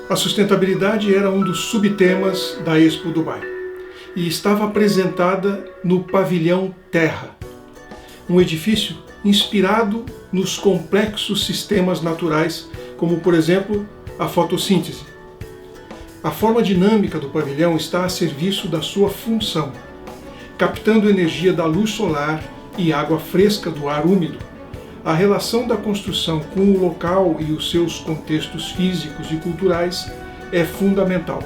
A sustentabilidade era um dos subtemas da Expo Dubai e estava apresentada no Pavilhão Terra, um edifício inspirado nos complexos sistemas naturais, como por exemplo a fotossíntese. A forma dinâmica do pavilhão está a serviço da sua função, captando energia da luz solar e água fresca do ar úmido. A relação da construção com o local e os seus contextos físicos e culturais é fundamental.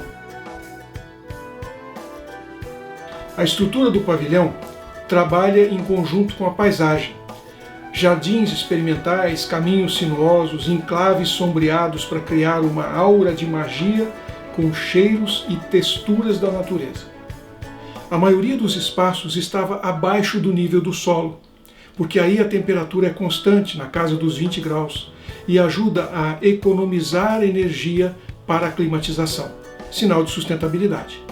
A estrutura do pavilhão trabalha em conjunto com a paisagem. Jardins experimentais, caminhos sinuosos, enclaves sombreados para criar uma aura de magia com cheiros e texturas da natureza. A maioria dos espaços estava abaixo do nível do solo, porque aí a temperatura é constante, na casa dos 20 graus, e ajuda a economizar energia para a climatização, sinal de sustentabilidade.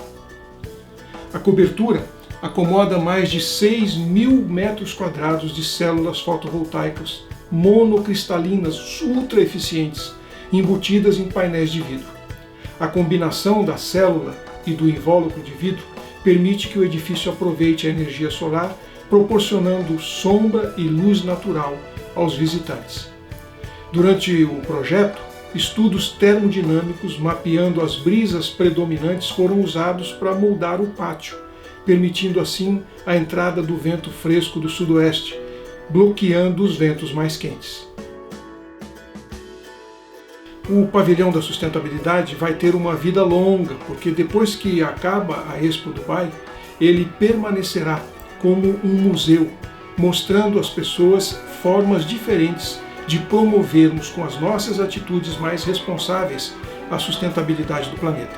A cobertura acomoda mais de 6.000 metros quadrados de células fotovoltaicas monocristalinas ultra eficientes, embutidas em painéis de vidro. A combinação da célula e do invólucro de vidro permite que o edifício aproveite a energia solar, proporcionando sombra e luz natural aos visitantes. Durante o projeto, estudos termodinâmicos mapeando as brisas predominantes foram usados para moldar o pátio, permitindo assim a entrada do vento fresco do sudoeste, bloqueando os ventos mais quentes. O pavilhão da sustentabilidade vai ter uma vida longa, porque depois que acaba a Expo Dubai, ele permanecerá como um museu, mostrando às pessoas formas diferentes de promovermos com as nossas atitudes mais responsáveis a sustentabilidade do planeta.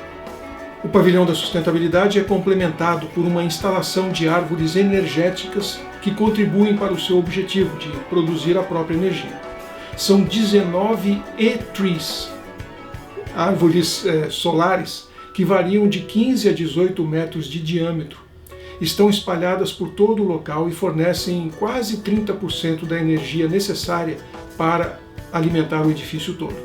O pavilhão da sustentabilidade é complementado por uma instalação de árvores energéticas que contribuem para o seu objetivo de produzir a própria energia. São 19 e-trees, árvores solares, que variam de 15 a 18 metros de diâmetro. Estão espalhadas por todo o local e fornecem quase 30% da energia necessária para alimentar o edifício todo.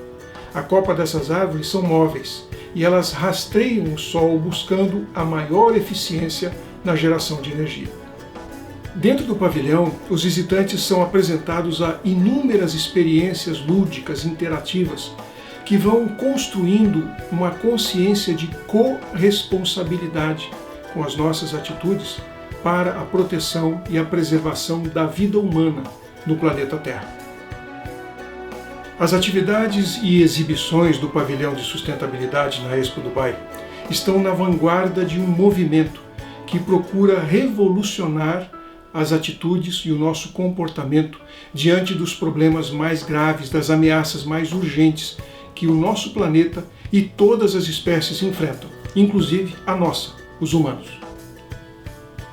A copa dessas árvores são móveis e elas rastreiam o sol buscando a maior eficiência na geração de energia. Dentro do pavilhão, os visitantes são apresentados a inúmeras experiências lúdicas interativas que vão construindo uma consciência de corresponsabilidade com as nossas atitudes para a proteção e a preservação da vida humana no planeta Terra. As atividades e exibições do pavilhão de sustentabilidade na Expo Dubai estão na vanguarda de um movimento que procura revolucionar as atitudes e o nosso comportamento diante dos problemas mais graves, das ameaças mais urgentes que o nosso planeta e todas as espécies enfrentam, inclusive a nossa, os humanos.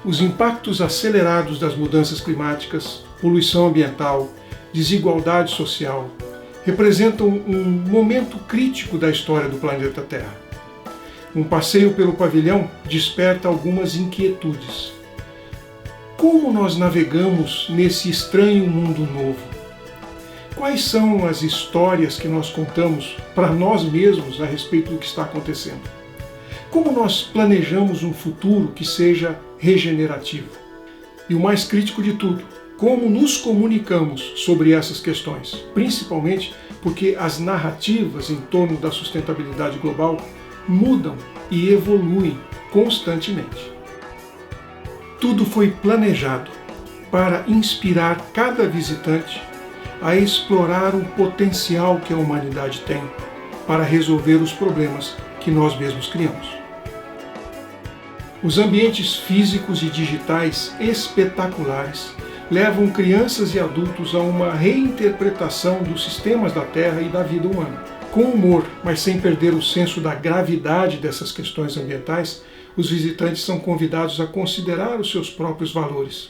Os impactos acelerados das mudanças climáticas, poluição ambiental, desigualdade social, representam um momento crítico da história do planeta Terra. Um passeio pelo pavilhão desperta algumas inquietudes. Como nós navegamos nesse estranho mundo novo? Quais são as histórias que nós contamos para nós mesmos a respeito do que está acontecendo? Como nós planejamos um futuro que seja regenerativo? E o mais crítico de tudo, como nos comunicamos sobre essas questões? Principalmente porque as narrativas em torno da sustentabilidade global mudam e evoluem constantemente. Tudo foi planejado para inspirar cada visitante a explorar o potencial que a humanidade tem para resolver os problemas que nós mesmos criamos. Os ambientes físicos e digitais espetaculares levam crianças e adultos a uma reinterpretação dos sistemas da Terra e da vida humana. Com humor, mas sem perder o senso da gravidade dessas questões ambientais, os visitantes são convidados a considerar os seus próprios valores.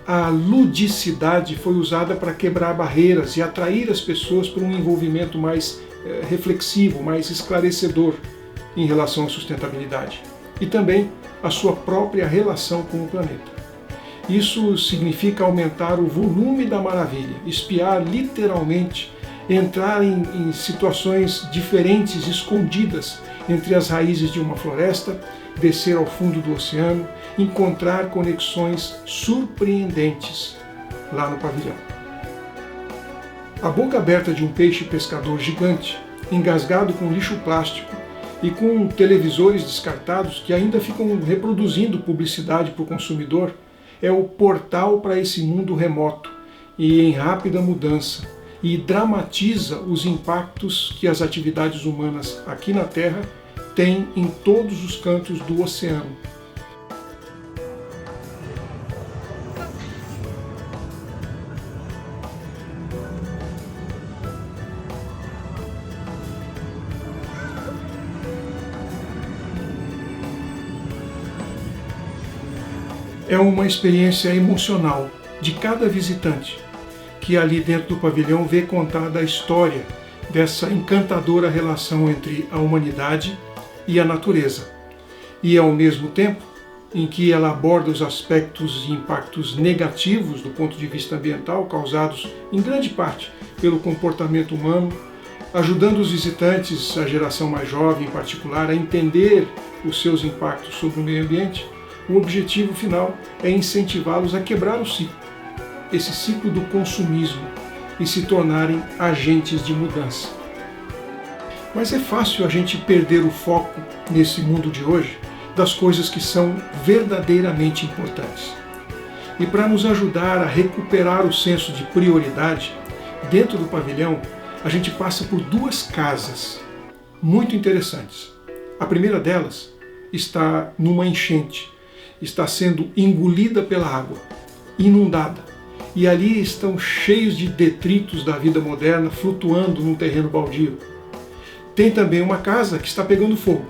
A ludicidade foi usada para quebrar barreiras e atrair as pessoas para um envolvimento mais reflexivo, mais esclarecedor em relação à sustentabilidade e também a sua própria relação com o planeta. Isso significa aumentar o volume da maravilha, espiar literalmente entrar em situações diferentes, escondidas entre as raízes de uma floresta, descer ao fundo do oceano, encontrar conexões surpreendentes lá no pavilhão. A boca aberta de um peixe pescador gigante, engasgado com lixo plástico e com televisores descartados que ainda ficam reproduzindo publicidade para o consumidor, é o portal para esse mundo remoto e em rápida mudança, e dramatiza os impactos que as atividades humanas aqui na Terra têm em todos os cantos do oceano. É uma experiência emocional de cada visitante que ali dentro do pavilhão vê contada a história dessa encantadora relação entre a humanidade e a natureza. E ao mesmo tempo em que ela aborda os aspectos e impactos negativos do ponto de vista ambiental causados em grande parte pelo comportamento humano, ajudando os visitantes, a geração mais jovem em particular, a entender os seus impactos sobre o meio ambiente, o objetivo final é incentivá-los a quebrar o ciclo, esse ciclo do consumismo, e se tornarem agentes de mudança. Mas é fácil a gente perder o foco nesse mundo de hoje das coisas que são verdadeiramente importantes. E para nos ajudar a recuperar o senso de prioridade, dentro do pavilhão a gente passa por duas casas muito interessantes. A primeira delas está numa enchente, está sendo engolida pela água, inundada, e ali estão cheios de detritos da vida moderna flutuando num terreno baldio. Tem também uma casa que está pegando fogo,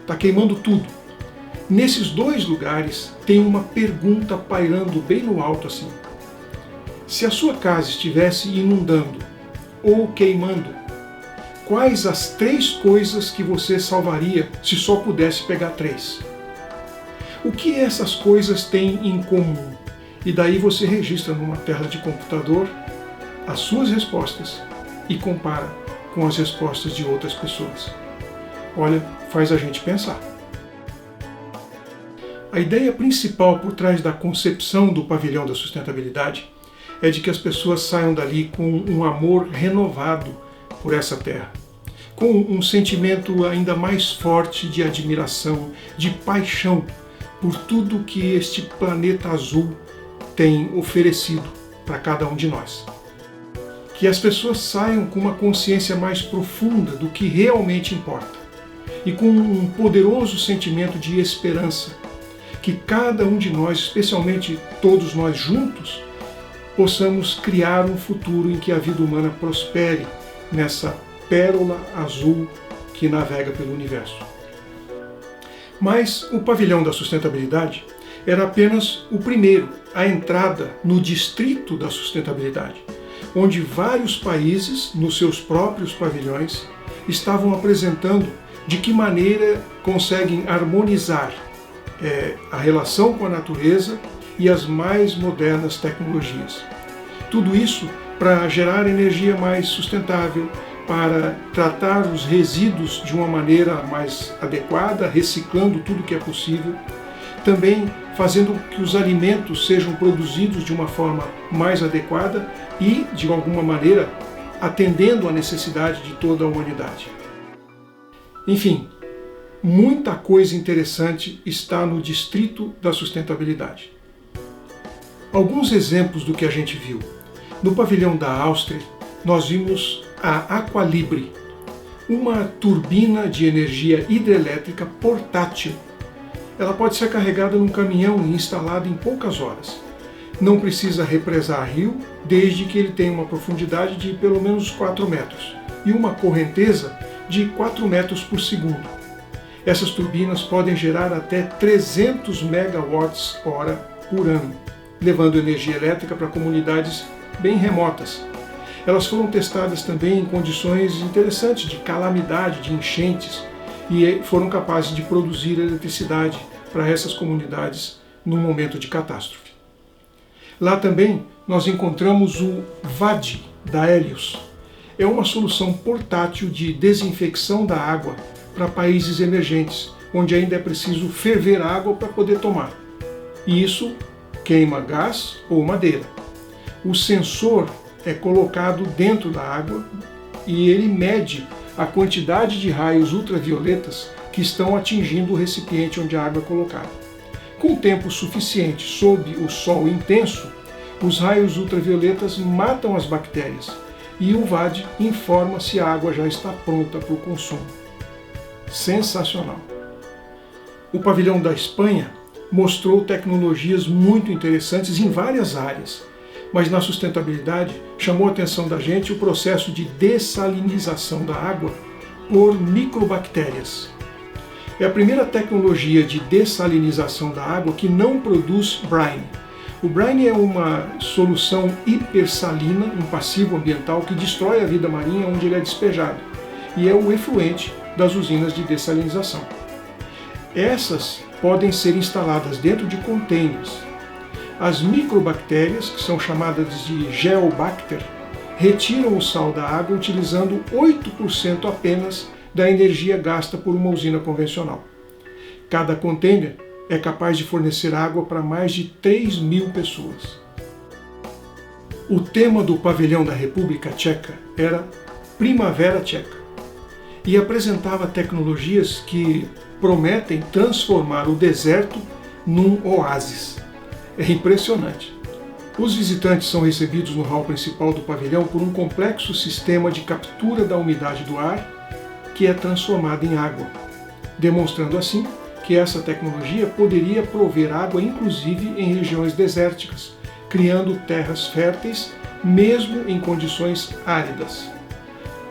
está queimando tudo. Nesses dois lugares tem uma pergunta pairando bem no alto assim. Se a sua casa estivesse inundando ou queimando, quais as 3 coisas que você salvaria se só pudesse pegar 3? O que essas coisas têm em comum? E daí você registra numa tela de computador as suas respostas e compara com as respostas de outras pessoas. Olha, faz a gente pensar. A ideia principal por trás da concepção do pavilhão da sustentabilidade é de que as pessoas saiam dali com um amor renovado por essa terra, com um sentimento ainda mais forte de admiração, de paixão por tudo que este planeta azul tem oferecido para cada um de nós. Que as pessoas saiam com uma consciência mais profunda do que realmente importa e com um poderoso sentimento de esperança, que cada um de nós, especialmente todos nós juntos, possamos criar um futuro em que a vida humana prospere nessa pérola azul que navega pelo universo. Mas o pavilhão da sustentabilidade era apenas o primeiro, a entrada no distrito da sustentabilidade, onde vários países, nos seus próprios pavilhões, estavam apresentando de que maneira conseguem harmonizar a relação com a natureza e as mais modernas tecnologias. Tudo isso para gerar energia mais sustentável, para tratar os resíduos de uma maneira mais adequada, reciclando tudo que é possível, também fazendo que os alimentos sejam produzidos de uma forma mais adequada e, de alguma maneira, atendendo à necessidade de toda a humanidade. Enfim, muita coisa interessante está no distrito da sustentabilidade. Alguns exemplos do que a gente viu. No pavilhão da Áustria, nós vimos a Aqualibre, uma turbina de energia hidrelétrica portátil. Ela pode ser carregada num caminhão e instalada em poucas horas. Não precisa represar rio, desde que ele tenha uma profundidade de pelo menos 4 metros e uma correnteza de 4 metros por segundo. Essas turbinas podem gerar até 300 megawatts-hora por ano, levando energia elétrica para comunidades bem remotas. Elas foram testadas também em condições interessantes de calamidade, de enchentes, e foram capazes de produzir eletricidade para essas comunidades num momento de catástrofe. Lá também nós encontramos o VAD da Helios. é uma solução portátil de desinfecção da água para países emergentes, onde ainda é preciso ferver água para poder tomar. E isso queima gás ou madeira. O sensor é colocado dentro da água e ele mede a quantidade de raios ultravioletas que estão atingindo o recipiente onde a água é colocada. Com tempo suficiente sob o sol intenso, os raios ultravioletas matam as bactérias e o VAD informa se a água já está pronta para o consumo. Sensacional! O pavilhão da Espanha mostrou tecnologias muito interessantes em várias áreas, mas na sustentabilidade chamou a atenção da gente o processo de dessalinização da água por microbactérias. É a primeira tecnologia de dessalinização da água que não produz brine. O brine é uma solução hipersalina, um passivo ambiental que destrói a vida marinha onde ele é despejado, e é o efluente das usinas de dessalinização. Essas podem ser instaladas dentro de containers. As microbactérias, que são chamadas de geobacter, retiram o sal da água utilizando 8% apenas da energia gasta por uma usina convencional. Cada container é capaz de fornecer água para mais de 3.000 pessoas. O tema do pavilhão da República Tcheca era Primavera Tcheca e apresentava tecnologias que prometem transformar o deserto num oásis. É impressionante. Os visitantes são recebidos no hall principal do pavilhão por um complexo sistema de captura da umidade do ar que é transformado em água, demonstrando assim que essa tecnologia poderia prover água inclusive em regiões desérticas, criando terras férteis mesmo em condições áridas.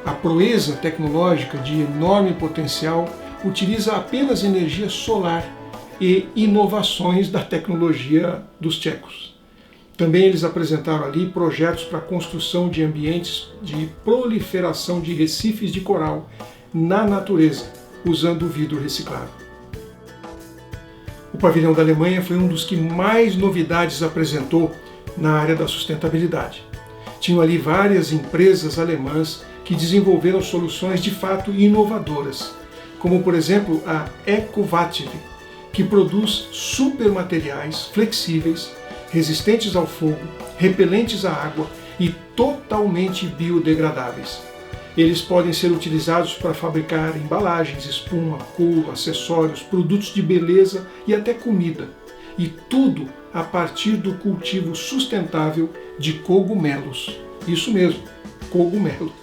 A proeza tecnológica de enorme potencial utiliza apenas energia solar e inovações da tecnologia dos tchecos. Também eles apresentaram ali projetos para a construção de ambientes de proliferação de recifes de coral na natureza, usando vidro reciclado. O pavilhão da Alemanha foi um dos que mais novidades apresentou na área da sustentabilidade. Tinham ali várias empresas alemãs que desenvolveram soluções de fato inovadoras, como por exemplo a EcoVativ, que produz supermateriais flexíveis, resistentes ao fogo, repelentes à água e totalmente biodegradáveis. Eles podem ser utilizados para fabricar embalagens, espuma, couro, acessórios, produtos de beleza e até comida. E tudo a partir do cultivo sustentável de cogumelos. Isso mesmo, cogumelo.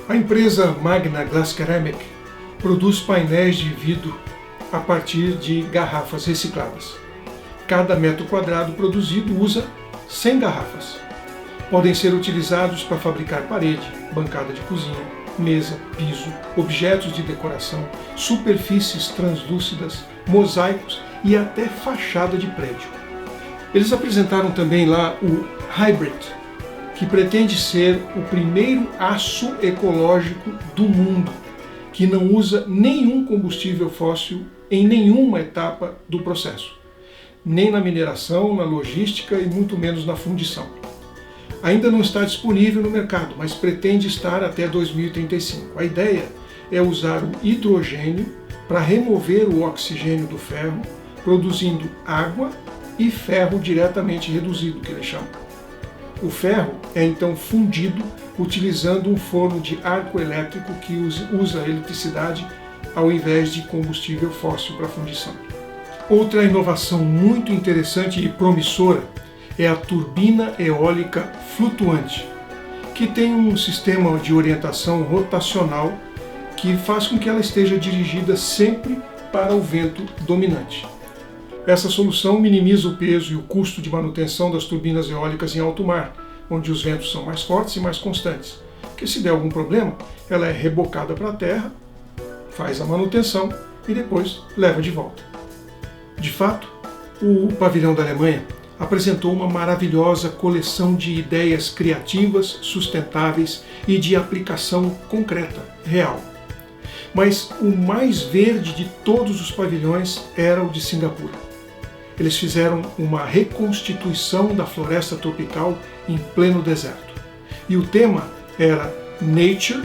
A empresa Magna Glasceramic produz painéis de vidro a partir de garrafas recicladas. Cada metro quadrado produzido usa 100 garrafas. Podem ser utilizados para fabricar parede, bancada de cozinha, mesa, piso, objetos de decoração, superfícies translúcidas, mosaicos e até fachada de prédio. Eles apresentaram também lá o Hybrid, que pretende ser o primeiro aço ecológico do mundo, que não usa nenhum combustível fóssil em nenhuma etapa do processo, nem na mineração, na logística e muito menos na fundição. Ainda não está disponível no mercado, mas pretende estar até 2035. A ideia é usar o hidrogênio para remover o oxigênio do ferro, produzindo água e ferro diretamente reduzido, que eles chamam. O ferro é então fundido utilizando um forno de arco elétrico que usa eletricidade ao invés de combustível fóssil para fundição. Outra inovação muito interessante e promissora é a turbina eólica flutuante, que tem um sistema de orientação rotacional que faz com que ela esteja dirigida sempre para o vento dominante. Essa solução minimiza o peso e o custo de manutenção das turbinas eólicas em alto mar, onde os ventos são mais fortes e mais constantes, porque se der algum problema, ela é rebocada para a terra, faz a manutenção e depois leva de volta. De fato, o pavilhão da Alemanha apresentou uma maravilhosa coleção de ideias criativas, sustentáveis e de aplicação concreta, real. Mas o mais verde de todos os pavilhões era o de Singapura. Eles fizeram uma reconstituição da floresta tropical em pleno deserto. E o tema era Nature,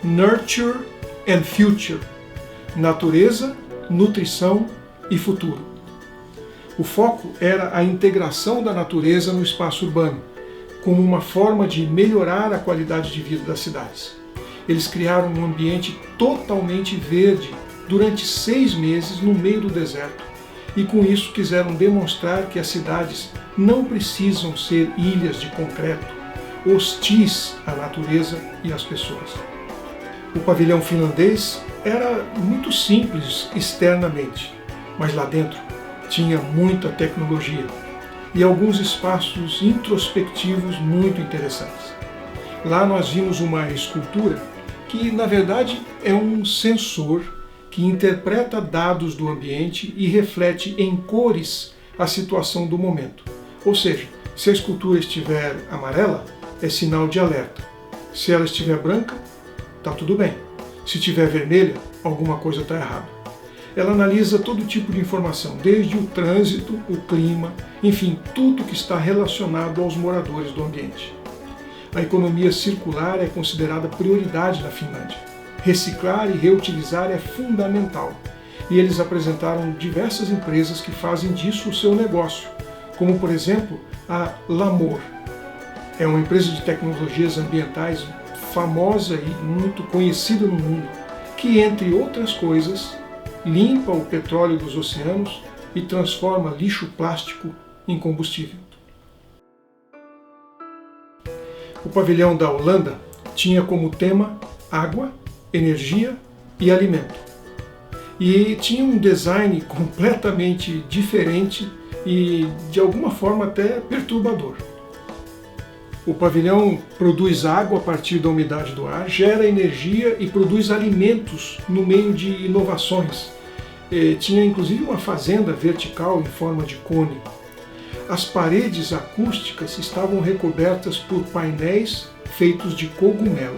Nurture and Future. Natureza, nutrição e futuro. O foco era a integração da natureza no espaço urbano, como uma forma de melhorar a qualidade de vida das cidades. Eles criaram um ambiente totalmente verde durante 6 meses no meio do deserto, e com isso quiseram demonstrar que as cidades não precisam ser ilhas de concreto, hostis à natureza e às pessoas. O pavilhão finlandês era muito simples externamente, mas lá dentro tinha muita tecnologia e alguns espaços introspectivos muito interessantes. Lá nós vimos uma escultura que, na verdade, é um sensor que interpreta dados do ambiente e reflete em cores a situação do momento. Ou seja, se a escultura estiver amarela, é sinal de alerta. Se ela estiver branca, está tudo bem. Se estiver vermelha, alguma coisa está errada. Ela analisa todo tipo de informação, desde o trânsito, o clima, enfim, tudo que está relacionado aos moradores do ambiente. A economia circular é considerada prioridade na Finlândia. Reciclar e reutilizar é fundamental. E eles apresentaram diversas empresas que fazem disso o seu negócio, como por exemplo a Lamor. É uma empresa de tecnologias ambientais famosa e muito conhecida no mundo, que, entre outras coisas, limpa o petróleo dos oceanos e transforma lixo plástico em combustível. O pavilhão da Holanda tinha como tema água, energia e alimento. E tinha um design completamente diferente e, de alguma forma, até perturbador. O pavilhão produz água a partir da umidade do ar, gera energia e produz alimentos no meio de inovações. Tinha inclusive uma fazenda vertical em forma de cone. As paredes acústicas estavam recobertas por painéis feitos de cogumelo.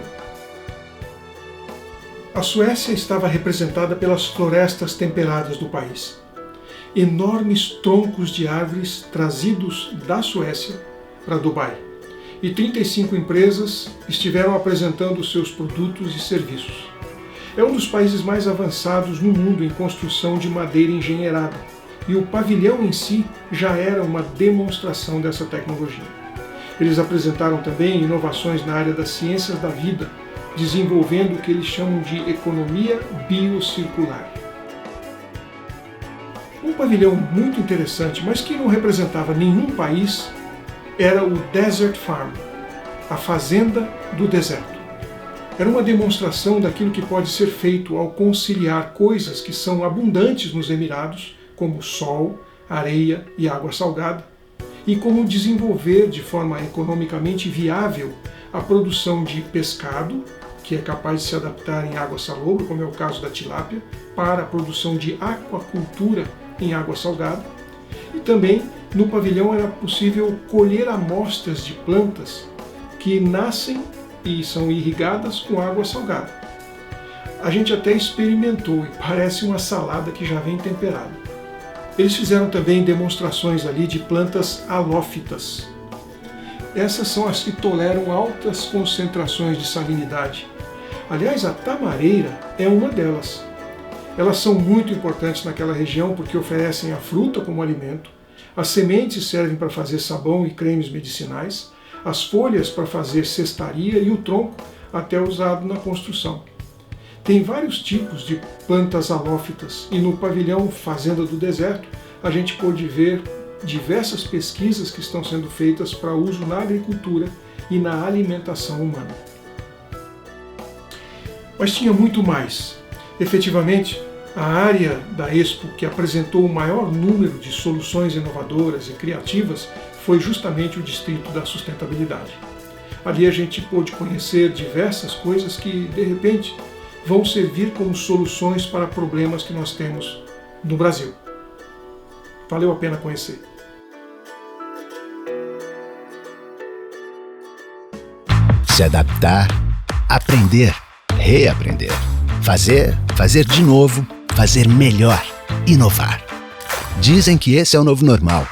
A Suécia estava representada pelas florestas temperadas do país. Enormes troncos de árvores trazidos da Suécia para Dubai. E 35 empresas estiveram apresentando seus produtos e serviços. É um dos países mais avançados no mundo em construção de madeira engenheirada, e o pavilhão em si já era uma demonstração dessa tecnologia. Eles apresentaram também inovações na área das ciências da vida, desenvolvendo o que eles chamam de economia biocircular. Um pavilhão muito interessante, mas que não representava nenhum país, era o Desert Farm, a fazenda do deserto. Era uma demonstração daquilo que pode ser feito ao conciliar coisas que são abundantes nos Emirados, como sol, areia e água salgada, e como desenvolver de forma economicamente viável a produção de pescado, que é capaz de se adaptar em água salobra, como é o caso da tilápia, para a produção de aquacultura em água salgada. E também no pavilhão era possível colher amostras de plantas que nascem e são irrigadas com água salgada. A gente até experimentou e parece uma salada que já vem temperada. Eles fizeram também demonstrações ali de plantas halófitas. Essas são as que toleram altas concentrações de salinidade. Aliás, a tamareira é uma delas. Elas são muito importantes naquela região porque oferecem a fruta como alimento, as sementes servem para fazer sabão e cremes medicinais, as folhas para fazer cestaria e o tronco até usado na construção. Tem vários tipos de plantas halófitas e no pavilhão Fazenda do Deserto a gente pôde ver diversas pesquisas que estão sendo feitas para uso na agricultura e na alimentação humana. Mas tinha muito mais. Efetivamente, a área da Expo que apresentou o maior número de soluções inovadoras e criativas foi justamente o Distrito da Sustentabilidade. Ali a gente pôde conhecer diversas coisas que, de repente, vão servir como soluções para problemas que nós temos no Brasil. Valeu a pena conhecer. Se adaptar, aprender, reaprender, fazer de novo, fazer melhor, inovar. Dizem que esse é o novo normal.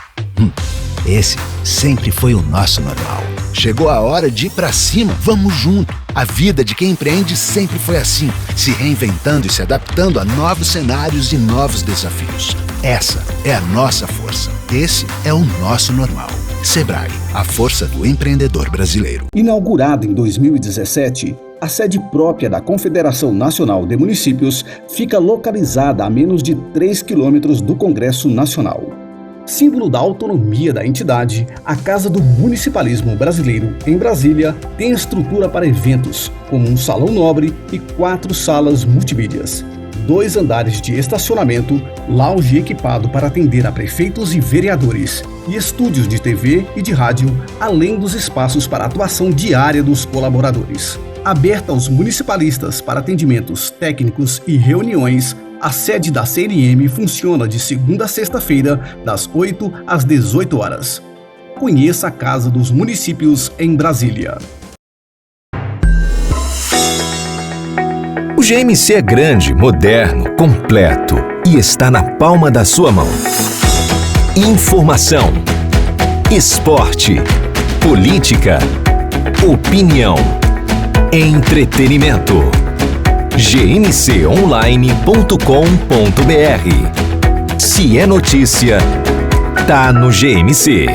Esse sempre foi o nosso normal. Chegou a hora de ir pra cima. Vamos junto. A vida de quem empreende sempre foi assim, se reinventando e se adaptando a novos cenários e novos desafios. Essa é a nossa força. Esse é o nosso normal. Sebrae, a força do empreendedor brasileiro. Inaugurada em 2017, a sede própria da Confederação Nacional de Municípios fica localizada a menos de 3 quilômetros do Congresso Nacional. Símbolo da autonomia da entidade, a Casa do Municipalismo Brasileiro, em Brasília, tem estrutura para eventos, como um salão nobre e 4 salas multimídias, 2 andares de estacionamento, lounge equipado para atender a prefeitos e vereadores, e estúdios de TV e de rádio, além dos espaços para atuação diária dos colaboradores. Aberta aos municipalistas para atendimentos técnicos e reuniões, a sede da CNM funciona de segunda a sexta-feira, das 8 às 18 horas. Conheça a Casa dos Municípios em Brasília. O GMC é grande, moderno, completo e está na palma da sua mão. Informação, esporte, política, opinião, entretenimento. gmconline.com.br. Se é notícia, tá no GMC.